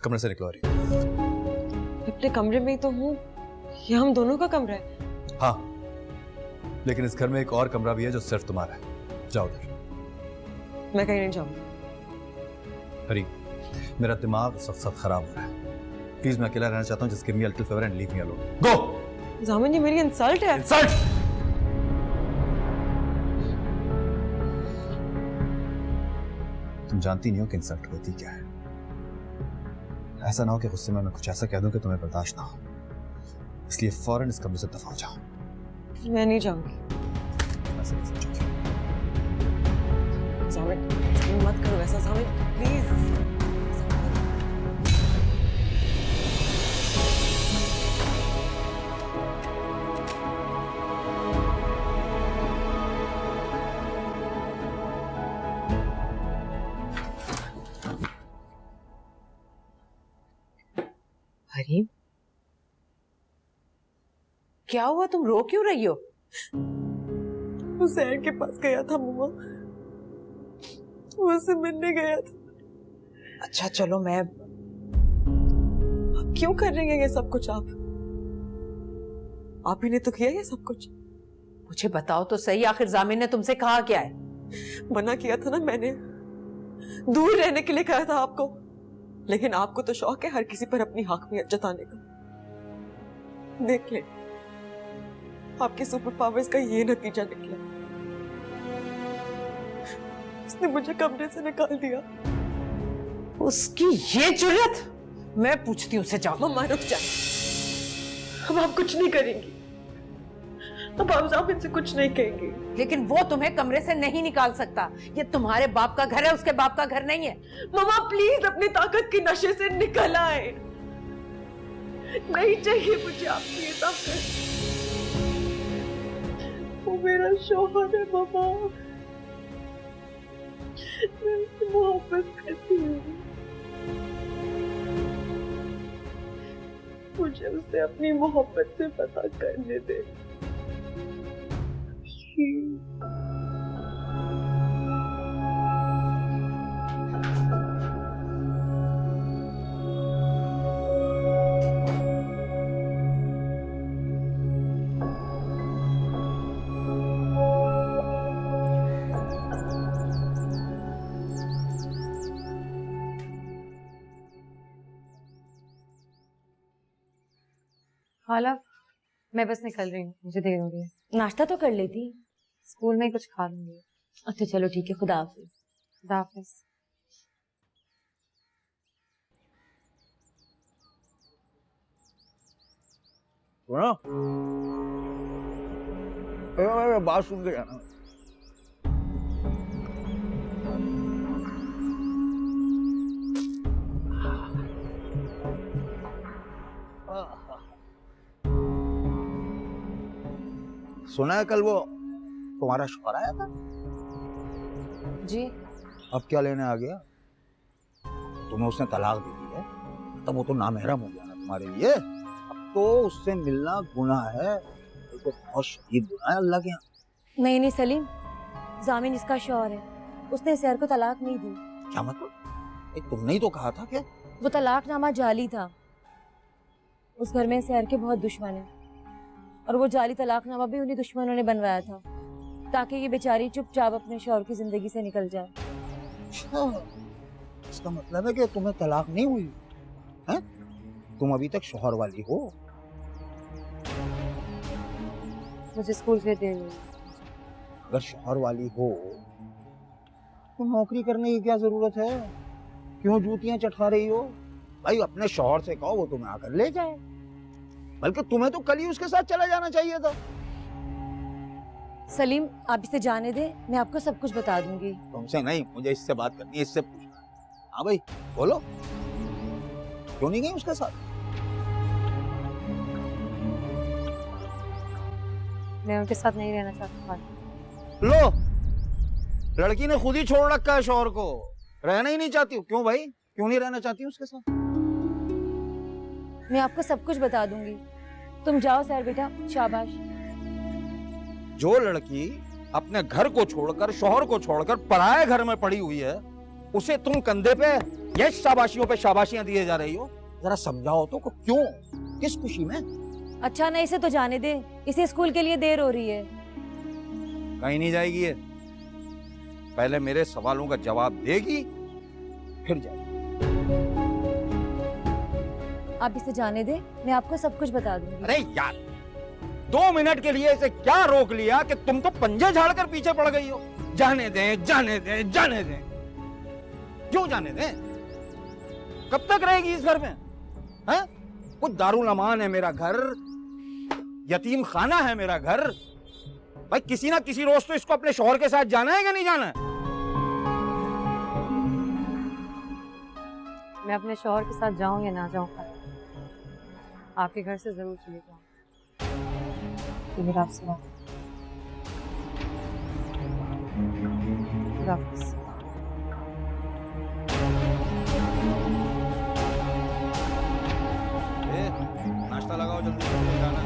कमरे से निकलो रही। अपने कमरे में ही तो हूँ, ये हम दोनों का कमरा है। हाँ, लेकिन इस घर में एक और कमरा भी है जो सिर्फ तुम्हारा है। जाओ उधर। मैं कहीं नहीं जाऊंगी। हरी, मेरा दिमाग इस वक्त खराब हो रहा है। प्लीज मैं अकेला रहना चाहता हूँ। Just give me a little favour and leave me alone. Go. जामिन, ये मेरी इंसल्ट है। इंसल्ट? तुम जानती नहीं हो कि इंसल्ट होती क्या है। ऐसा ना हो कि गुस्से में मैं कुछ ऐसा कह दूं कि तुम्हें बर्दाश्त ना हो, इसलिए फौरन इस कमरे से दफा हो जाओ। मैं नहीं जाऊंगी। मैं सही समझूंगी। जामिन, मत करो ऐसा जामिन, प्लीज। हरीम, क्या हुआ? तुम रो क्यों रही हो? हुसैन के पास गया था मुआ, वो उससे मिलने गया था। अच्छा चलो, मैं आप क्यों कर रही हैं ये सब कुछ? आप ही ने तो किया ये सब कुछ। मुझे बताओ तो सही, आखिर जामिन ने तुमसे कहा क्या है? मना किया था ना मैंने, दूर रहने के लिए कहा था आपको, लेकिन आपको तो शौक है हर किसी पर अपनी हाकमियत जताने का। देख ले, आपके सुपर पावर्स का ये नतीजा निकला। उसने मुझे कमरे से निकाल दिया। उसकी ये जुर्रत! मैं पूछती हूँ उसे। जाओ। मम्मा रुक जाए, अब आप कुछ नहीं करेंगी। अब आप जामिन से कुछ नहीं कहेंगी। लेकिन वो तुम्हें कमरे से नहीं निकाल सकता। ये तुम्हारे बाप का घर है, उसके बाप का घर नहीं है। मम्मा प्लीज अपनी ताकत के नशे से निकल आए। नहीं चाहिए मुझे आपकी ये ताकत। वो मेरा शौहर है मम्मा, मैं उससे मोहब्बत करती हूँ। मुझे उससे अपनी मोहब्बत से पता करने दे। हाला, मैं बस निकल रही हूँ, मुझे देर हो रही है। नाश्ता तो कर लेती। स्कूल में ही कुछ खा लूंगी। अच्छा चलो ठीक है, खुदा हाफिज। खुदा हाफिज। सुनो, बात सुन के जाना। सुना है कल वो तुम्हारा शौहर आया था? जी। अब क्या लेने आ गया? तुम्हें उसने तलाक दे दी है, तब वो तो नामहरम हो गया ना तुम्हारे लिए। अब तो उससे मिलना गुनाह है, तो बहुत शदीद गुनाह है अल्लाह के यहाँ। नहीं सलीम, जामिन इसका शौहर है, उसने सैर को तलाक नहीं दी। क्या मतलब? तुमने ही तो कहा था कि वो तलाकनामा जाली था। उस घर में सैर के बहुत दुश्मन है, और वो जाली तलाकनामा भी उन्हीं दुश्मनों ने बनवाया था ताकि ये बेचारी चुपचाप अपने शौहर की जिंदगी से निकल जाए। अच्छा, इसका मतलब है कि तुम्हें तलाक नहीं हुई है? तुम अभी तक शौहर वाली हो। मुझे स्कूल से देर हुई। अगर शौहर वाली हो तो नौकरी करने की क्या जरूरत है? क्यों जूतियां चटका रही हो? भाई अपने शौहर से कहो वो तुम्हें आकर ले जाए, बल्कि तुम्हें तो कल ही उसके साथ चला जाना चाहिए था। सलीम आप इसे जाने दे, मैं आपको सब कुछ बता दूंगी। तुमसे नहीं, मुझे इससे बात करनी है, इससे पूछना है। हाँ भाई बोलो, क्यों नहीं गई उसके साथ? मैं उनके साथ नहीं रहना चाहता। लो, लड़की ने खुद ही छोड़ रखा है शौहर को, रहना ही नहीं चाहती हूँ। क्यों भाई, क्यों नहीं रहना चाहती हूँ उसके साथ? मैं आपको सब कुछ बता दूंगी, तुम जाओ सैर बेटा, शाबाश। जो लड़की अपने घर को छोड़कर, शौहर को छोड़कर पराये घर में पड़ी हुई है, उसे तुम कंधे पे ये शाबाशियों पे शाबाशियां दिए जा रही हो? जरा समझाओ तो को क्यों, किस खुशी में? अच्छा ना, इसे तो जाने दे, इसे स्कूल के लिए देर हो रही है। कहीं नहीं जाएगी ये, पहले मेरे सवालों का जवाब देगी फिर जाएगी। आप इसे जाने दे, मैं आपको सब कुछ बता दूंगी। अरे यार, 2 मिनट के लिए इसे क्या रोक लिया कि तुम तो पंजे झाड़कर पीछे पड़ गई हो? जाने दें, जाने दें, जाने दें। क्यों जाने दें? कब तक रहेगी इस घर में? हैं? कुछ दारुल अमान है मेरा घर, यतीम खाना है मेरा घर। भाई किसी ना किसी रोज तो इसको अपने शौहर के साथ जाना है कि नहीं जाना है? मैं अपने शौहर के साथ जाऊं या ना जाऊं, आपके घर से जरूर चली जाऊं। तो मेरा आपसे बात है। खुदा हाफिज़। नाश्ता लगाओ जल्दी से, जाना।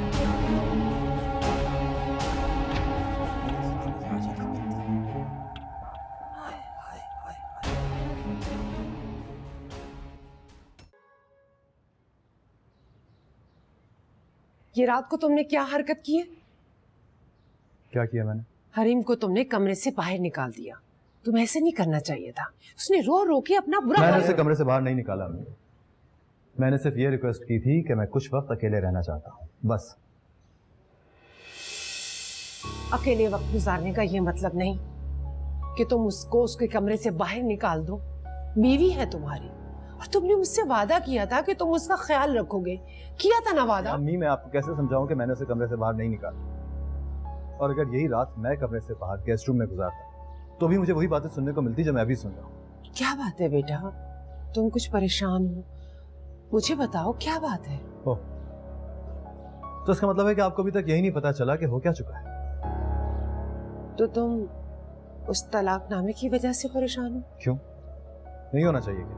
ये रात को तुमने क्या हरकत की है? क्या किया मैंने? हरीम को तुमने कमरे से बाहर निकाल दिया। तुम ऐसे नहीं करना चाहिए था। उसने रो रो के अपना बुरा मैंने हाल उसे कमरे से बाहर नहीं निकाला। मैंने सिर्फ ये रिक्वेस्ट की थी कि मैं कुछ वक्त अकेले रहना चाहता हूँ, बस। अकेले वक्त गुजारने का ये मतलब नहीं कि तुम उसको उसके कमरे से बाहर निकाल दो। बीवी है तुम्हारी और तुमने मुझसे वादा किया था कि तुम उसका ख्याल रखोगे। किया था ना वादा? अम्मी, मैं आपको कैसे समझाऊं कि मैंने उसे कमरे से बाहर नहीं निकाला? और अगर यही रात मैं कमरे से बाहर गेस्ट रूम में गुजारता तो भी मुझे वही बातें सुनने को मिलती जो मैं अभी सुन रहा हूँ। क्या बात है बेटा? तुम कुछ परेशान हो? मुझे बताओ क्या बात है? ओह, तो इसका मतलब है कि आपको अभी तक यही नहीं पता चला कि हो क्या चुका है? तो तुम उस तलाकनामे की वजह से परेशान हो? क्यों? नहीं होना चाहिए क्या?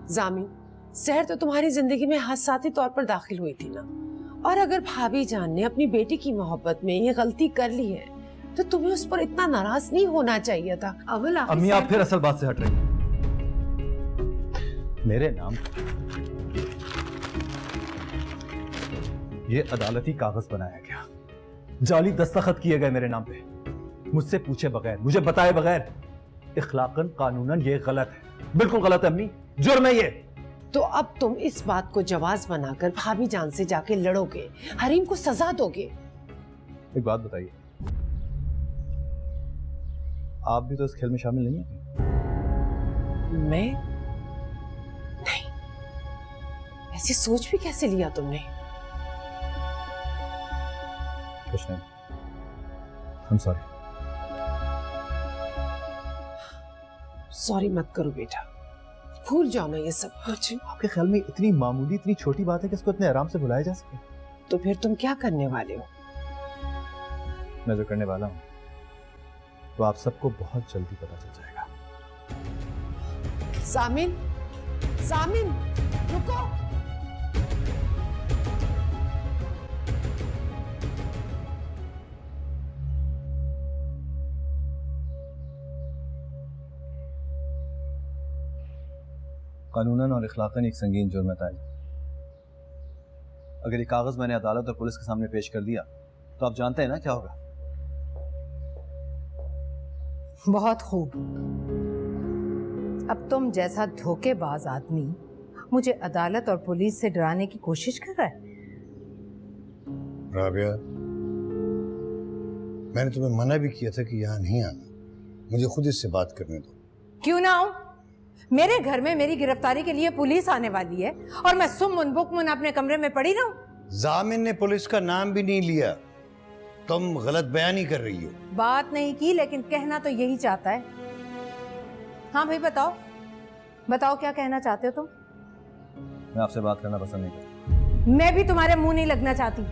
जामिन, सहर तो तुम्हारी जिंदगी में हादसाती तौर पर दाखिल हुई थी ना। और अगर भाभी जान ने अपनी बेटी की मोहब्बत में ये गलती कर ली है तो तुम्हें उस पर इतना नाराज नहीं होना चाहिए था। अव्वल आखिर अम्मी, आप फिर असल बात से हट रही हैं। मेरे नाम ये अदालती कागज बनाया गया, जाली दस्तखत किए गए मेरे नाम पे, मुझसे पूछे बगैर, मुझे बताए बगैर। इखलाकन कानूनन ये गलत है, बिल्कुल गलत है अम्मी, जुर्म है ये। तो अब तुम इस बात को जवाज बनाकर भाभी जान से जाके लड़ोगे, हरीम को सजा दोगे। एक बात बताइए, आप भी तो इस खेल में शामिल नहीं है? मैं नहीं, ऐसी सोच भी कैसे लिया तुमने? कुछ नहीं, I'm sorry। सॉरी मत करो बेटा, भूल जाओ ना ये सब कुछ। आपके ख्याल में इतनी मामूली, इतनी छोटी बात है कि इसको इतने आराम से भुलाया जा सके? तो फिर तुम क्या करने वाले हो? मैं जो करने वाला हूँ तो आप सबको बहुत जल्दी पता चल जाएगा। सामिन, सामिन, रुको। कानूनन और इखलाकन एक संगीन जुर्म है ताई। अगर ये कागज मैंने अदालत और पुलिस के सामने पेश कर दिया तो आप जानते हैं ना क्या होगा? बहुत खूब। अब तुम जैसा धोखेबाज आदमी मुझे अदालत और पुलिस से डराने की कोशिश कर रहा है। राबिया, मैंने तुम्हें मना भी किया था कि यहाँ नहीं आना, मुझे खुद इससे बात करने दो। क्यों ना आऊं? मेरे घर में मेरी गिरफ्तारी के लिए पुलिस आने वाली है और मैं सुम्मुन बुकमुन अपने कमरे में पड़ी रहूं? जामिन ने पुलिस का नाम भी नहीं लिया, तुम गलत बयानी कर रही हो। बात नहीं की, लेकिन कहना तो यही चाहता है। हाँ भाई बताओ, बताओ क्या कहना चाहते हो तुम? मैं आपसे बात करना पसंद नहीं करता। मैं भी तुम्हारे मुंह नहीं लगना चाहती।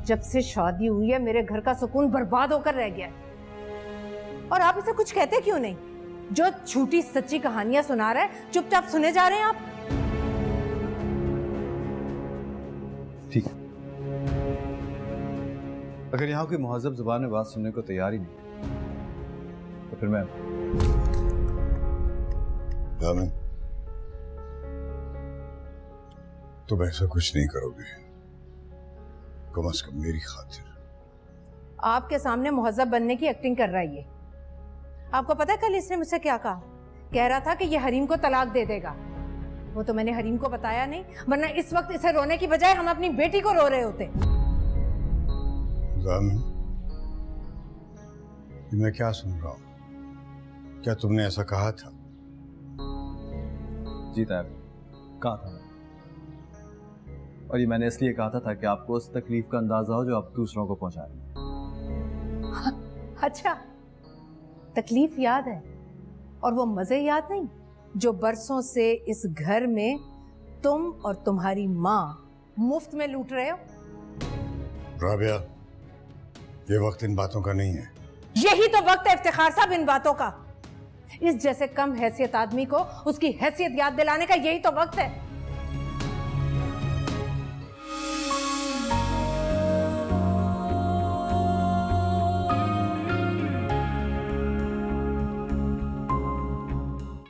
जब से शादी हुई है मेरे घर का सुकून बर्बाद होकर रह गया है। और आप इसे कुछ कहते क्यों नहीं? जो झूठी सच्ची कहानियां सुना रहा है, चुपचाप सुने जा रहे हैं आप। ठीक है, अगर यहाँ कोई मुहज़्ज़ब जुबान में बात सुनने को तैयार ही नहीं तो फिर मैं जामिन, तुम ऐसा कुछ नहीं करोगे, कम से कम मेरी खातिर। आपके सामने मुहज्जब बनने की एक्टिंग कर रहा है ये। आपको पता है कल इसने मुझसे क्या कहा? कह रहा था कि ये हरीम को तलाक दे देगा। वो तो मैंने हरीम को बताया नहीं, वरना इस वक्त इसे रोने की बजाय हम अपनी बेटी को रो रहे होते। जामिन, ये मैं क्या सुन रहा हूं? क्या तुमने ऐसा कहा था? जी तायब, कहा था। और ये मैंने इसलिए कहा था ताकि आपको उस तकलीफ का अंदाजा हो जो आप दूसरों को पहुंचा रहे हैं। अच्छा, तकलीफ याद है, और वो मजे याद नहीं जो बरसों से इस घर में तुम और तुम्हारी माँ मुफ्त में लूट रहे हो। राबिया, ये वक्त इन बातों का नहीं है। यही तो वक्त है इफ्तिखार साहब इन बातों का। इस जैसे कम हैसियत आदमी को उसकी हैसियत याद दिलाने का यही तो वक्त है।